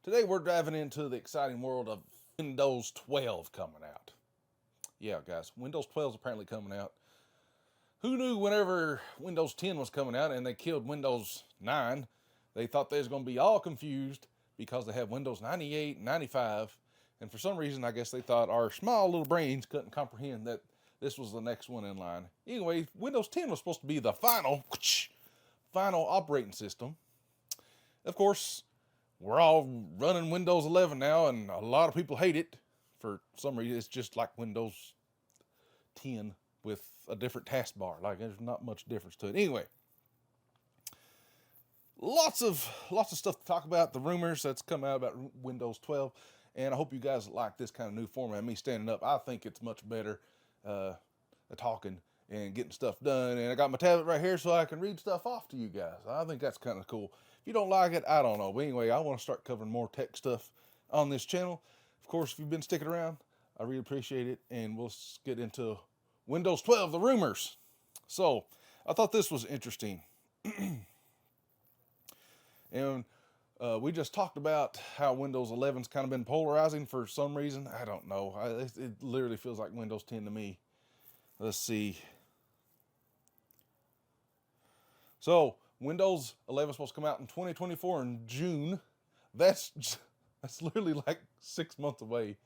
Today we're diving into the exciting world of Windows 12 coming out. Yeah, guys, Windows 12 is apparently coming out. Who knew whenever Windows 10 was coming out and they killed Windows 9, they thought they was going to be all confused because they have Windows 98, 95, and for some reason I guess they thought our small little brains couldn't comprehend that this was the next one in line. Anyway, Windows 10 was supposed to be the final operating system. Of course, we're all running Windows 11 now, and a lot of people hate it. For some reason, it's just like Windows 10 with a different taskbar. Like, there's not much difference to it. Anyway, lots of stuff to talk about. The rumors that's come out about Windows 12, and I hope you guys like this kind of new format. Me standing up, I think it's much better talking and getting stuff done. And I got my tablet right here so I can read stuff off to you guys. I think that's kind of cool. If you don't like it, I don't know. But anyway, I want to start covering more tech stuff on this channel. Of course, if you've been sticking around, I really appreciate it. And we'll get into Windows 12, the rumors. So, I thought this was interesting. And we just talked about how Windows 11's kind of been polarizing for some reason. I don't know. It literally feels like Windows 10 to me. Let's see. So, Windows 11 is supposed to come out in 2024 in June. That's literally like 6 months away.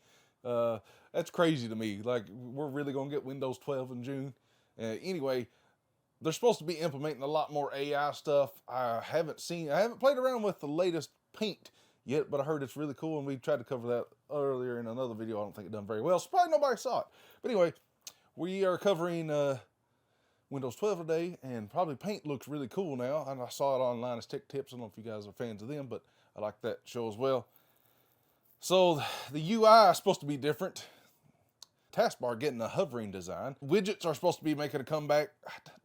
That's crazy to me. Like, we're really going to get Windows 12 in June. Anyway, they're supposed to be implementing a lot more AI stuff. I haven't played around with the latest Paint yet, but I heard it's really cool, and we tried to cover that earlier in another video. I don't think it done very well, so probably nobody saw it. But anyway, we are covering Windows 12 today, and probably Paint looks really cool now. And I saw it online as Tech Tips. I don't know if you guys are fans of them, but I like that show as well. So the UI is supposed to be different. Taskbar getting a hovering design. Widgets are supposed to be making a comeback.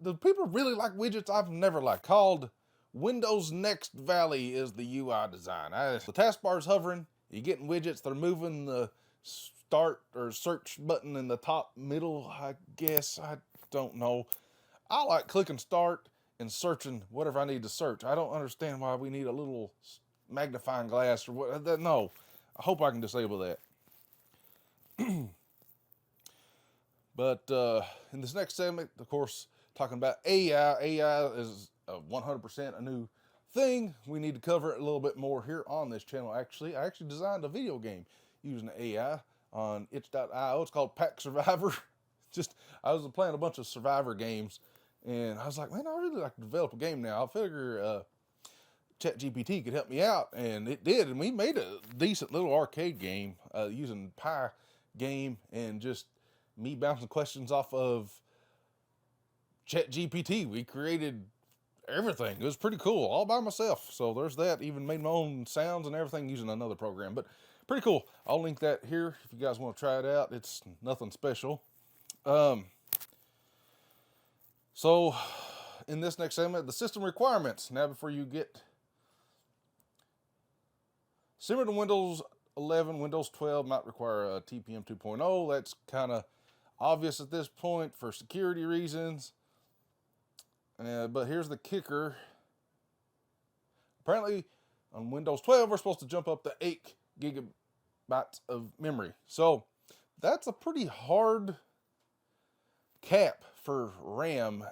Do people really like widgets? I've never liked. Called Windows Next Valley is the UI design. The taskbar is hovering. You're getting widgets. They're moving the start or search button in the top middle, I guess. I don't know. I like clicking start and searching whatever I need to search. I don't understand why we need a little magnifying glass or what. No, I hope I can disable that. But in this next segment, of course, talking about AI. AI is 100% a new thing. We need to cover it a little bit more here on this channel. Actually, I actually designed a video game using AI on itch.io. It's called Pack Survivor. I was playing a bunch of Survivor games, and I was like, man, I really like to develop a game now. I figure ChatGPT could help me out, and it did. And we made a decent little arcade game using Pi game and just me bouncing questions off of ChatGPT. We created everything. It was pretty cool, all by myself. So there's that. Even made my own sounds and everything using another program. But pretty cool. I'll link that here if you guys want to try it out. It's nothing special. So in this next segment, the system requirements. Now before you get similar to Windows 11, Windows 12 might require a TPM 2.0. That's kind of obvious at this point for security reasons. But here's the kicker. Apparently, on Windows 12, we're supposed to jump up to 8 gigabytes of memory. So that's a pretty hard cap for RAM.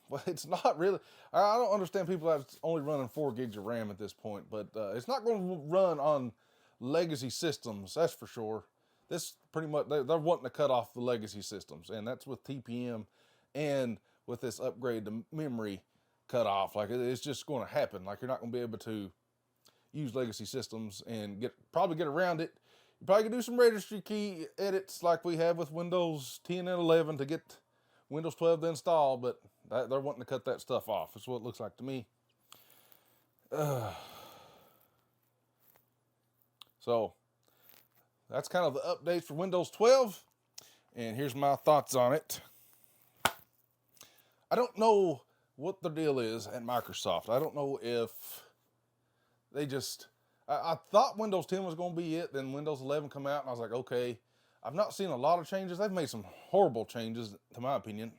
Well, it's not really. I don't understand people that's only running 4 gigs of RAM at this point, but it's not going to run on legacy systems, that's for sure. This pretty much, they're wanting to cut off the legacy systems, and that's with TPM and with this upgrade to memory cut off. Like, it's just going to happen. Like, you're not going to be able to use legacy systems and probably get around it. You probably can do some registry key edits like we have with Windows 10 and 11 to get Windows 12 to install, but they're wanting to cut that stuff off. That's what it looks like to me. So that's kind of the updates for Windows 12, and here's my thoughts on it. I don't know what the deal is at Microsoft. I don't know if they just... I thought Windows 10 was going to be it, then Windows 11 come out, and I was like, okay. I've not seen a lot of changes. They've made some horrible changes, to my opinion.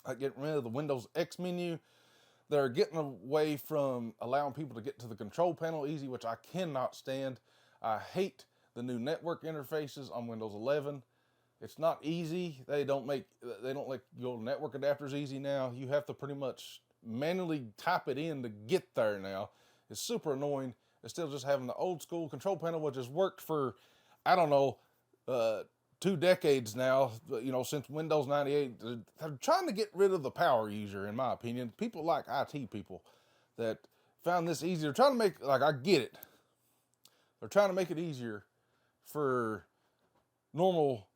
Like getting rid of the Windows X menu. They're getting away from allowing people to get to the control panel easy, which I cannot stand. I hate the new network interfaces on Windows 11. It's not easy. They don't let your network adapters easy now. You have to pretty much manually type it in to get there now. It's super annoying. Instead of just having the old school control panel, which has worked for, I don't know, 2 decades now, since Windows 98. They're trying to get rid of the power user, in my opinion. People like IT people that found this easier. They're trying to make, I get it. They're trying to make it easier for normal,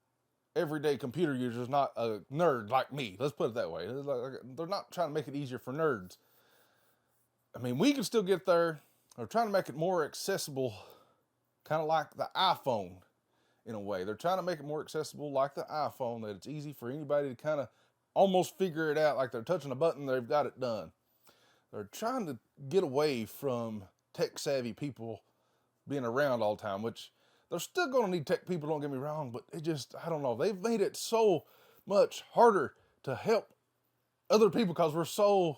everyday computer users, not a nerd like me. Let's put it that way. They're not trying to make it easier for nerds. I mean, we can still get there. They're trying to make it more accessible, kind of like the iPhone in a way. They're trying to make it more accessible like the iPhone, that it's easy for anybody to kind of almost figure it out. Like they're touching a button, they've got it done. They're trying to get away from tech-savvy people being around all the time, which they're still going to need tech people, don't get me wrong, but it just, I don't know. They've made it so much harder to help other people because we're so,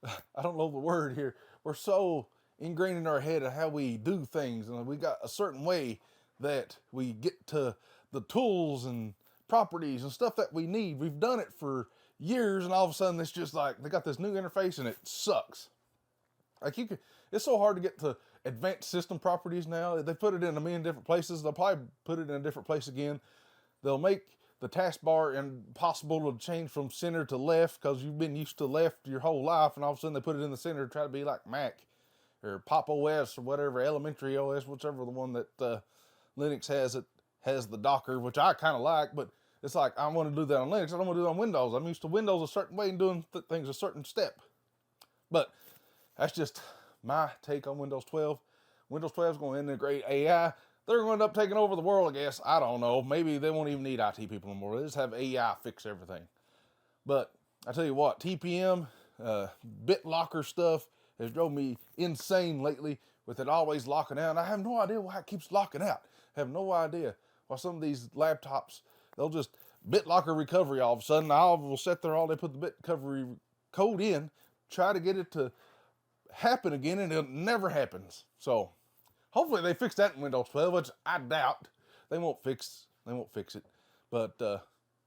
I don't know the word here, we're so ingrained in our head of how we do things, and we got a certain way that we get to the tools and properties and stuff that we need. We've done it for years, and all of a sudden it's just like they got this new interface and it sucks. It's so hard to get to advanced system properties now. They put it in a million different places. They'll probably put it in a different place again. They'll make the taskbar impossible to change from center to left because you've been used to left your whole life, and all of a sudden they put it in the center to try to be like Mac or Pop OS or whatever, Elementary OS, whichever the one that Linux has the Docker, which I kind of like, but it's like I want to do that on Linux. I don't want to do it on Windows. I'm used to Windows a certain way and doing things a certain step. But that's just my take on Windows 12. Windows 12 is going to integrate AI. They're going to end up taking over the world, I guess. I don't know. Maybe they won't even need IT people anymore. They just have AI fix everything. But I tell you what, TPM, BitLocker stuff has drove me insane lately with it always locking out. And I have no idea why it keeps locking out. I have no idea why some of these laptops, they'll just BitLocker recovery all of a sudden. I will sit there all day, put the bit recovery code in, try to get it to happen again, and it never happens. So hopefully they fix that in Windows 12, which I doubt. They won't fix it. But I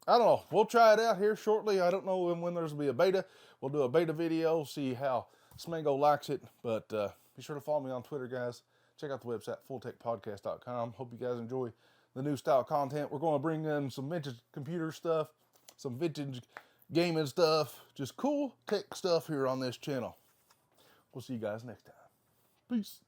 don't know. We'll try it out here shortly. I don't know when there's going to be a beta. We'll do a beta video, see how Smango likes it. But be sure to follow me on Twitter, guys. Check out the website, fulltechpodcast.com. Hope you guys enjoy the new style content. We're going to bring in some vintage computer stuff, some vintage gaming stuff, just cool tech stuff here on this channel. We'll see you guys next time. Peace.